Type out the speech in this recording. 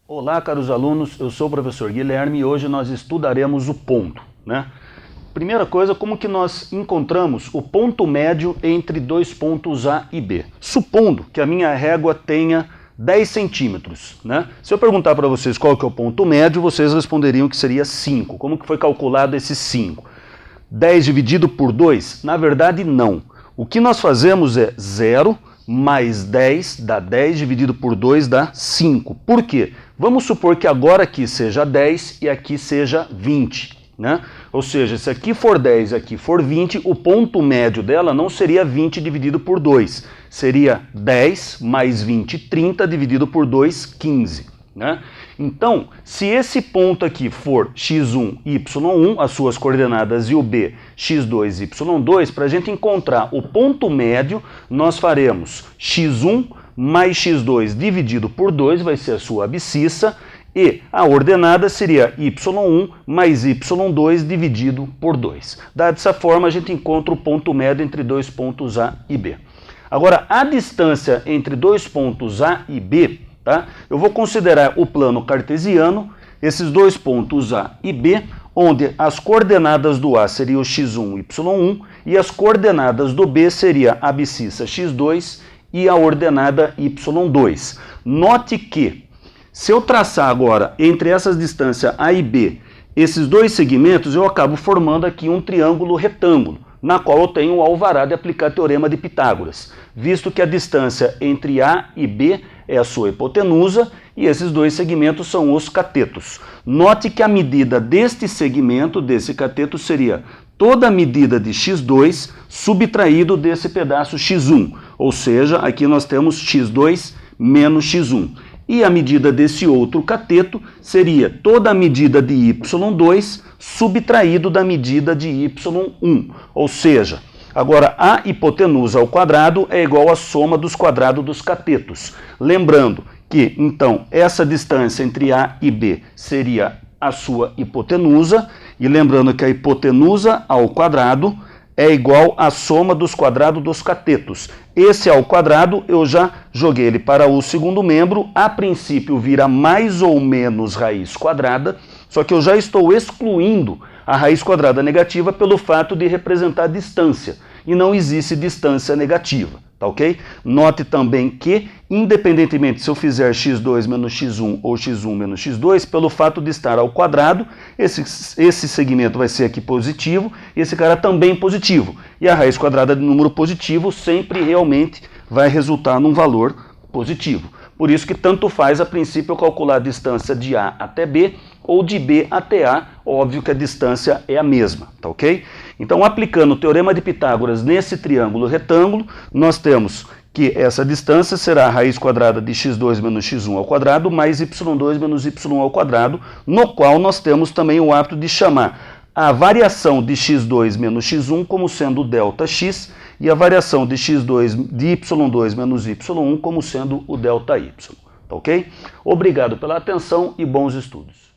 Olá, caros alunos, eu sou o professor Guilherme e hoje nós estudaremos o ponto, né? Primeira coisa, como que nós encontramos o ponto médio entre dois pontos A e B? Supondo que a minha régua tenha 10 centímetros, né? Se eu perguntar para vocês qual que é o ponto médio, vocês responderiam que seria 5. Como que foi calculado esse 5? 10 dividido por 2? Na verdade, não. O que nós fazemos é 0 mais 10 dá 10 dividido por 2 dá 5. Por quê? Vamos supor que agora aqui seja 10 e aqui seja 20. Né? Ou seja, se aqui for 10 e aqui for 20, o ponto médio dela não seria 20 dividido por 2. Seria 10 mais 20, 30 dividido por 2, 15. Né? Então, se esse ponto aqui for x1, y1, as suas coordenadas, e o B, x2, y2, para a gente encontrar o ponto médio, nós faremos x1 mais x2 dividido por 2, vai ser a sua abscissa, e a ordenada seria y1 mais y2 dividido por 2. Dessa forma, a gente encontra o ponto médio entre dois pontos A e B. Agora, a distância entre dois pontos A e B, tá? Eu vou considerar o plano cartesiano, esses dois pontos A e B, onde as coordenadas do A seriam x1, y1, e as coordenadas do B seria a abscissa x2 e a ordenada y2. Note que, se eu traçar agora entre essas distâncias A e B, esses dois segmentos, eu acabo formando aqui um triângulo retângulo, na qual eu tenho o alvará de aplicar teorema de Pitágoras, visto que a distância entre A e B é a sua hipotenusa e esses dois segmentos são os catetos. Note que a medida deste segmento, desse cateto, seria toda a medida de x2 subtraído desse pedaço x1, ou seja, aqui nós temos x2 menos x1. E a medida desse outro cateto seria toda a medida de y2 subtraído da medida de y1. Ou seja, agora a hipotenusa ao quadrado é igual à soma dos quadrados dos catetos. Lembrando que, então, essa distância entre A e B seria a sua hipotenusa. E lembrando que a hipotenusa ao quadrado é igual à soma dos quadrados dos catetos. Esse ao quadrado, eu já joguei ele para o segundo membro, a princípio vira mais ou menos raiz quadrada, só que eu já estou excluindo a raiz quadrada negativa pelo fato de representar distância, e não existe distância negativa, tá ok? Note também que, independentemente se eu fizer x2 menos x1 ou x1 menos x2, pelo fato de estar ao quadrado, esse segmento vai ser aqui positivo, e esse cara também positivo. E a raiz quadrada de número positivo sempre realmente vai resultar num valor positivo. Por isso que tanto faz, a princípio, eu calcular a distância de A até B ou de B até A, óbvio que a distância é a mesma, tá ok? Então, aplicando o teorema de Pitágoras nesse triângulo retângulo, nós temos que essa distância será a raiz quadrada de x2 menos x1 ao quadrado mais y2 menos y1 ao quadrado, no qual nós temos também o hábito de chamar a variação de x2 menos x1 como sendo o ΔX e a variação de x2 de y2 menos y1 como sendo o ΔY, tá ok? Obrigado pela atenção e bons estudos.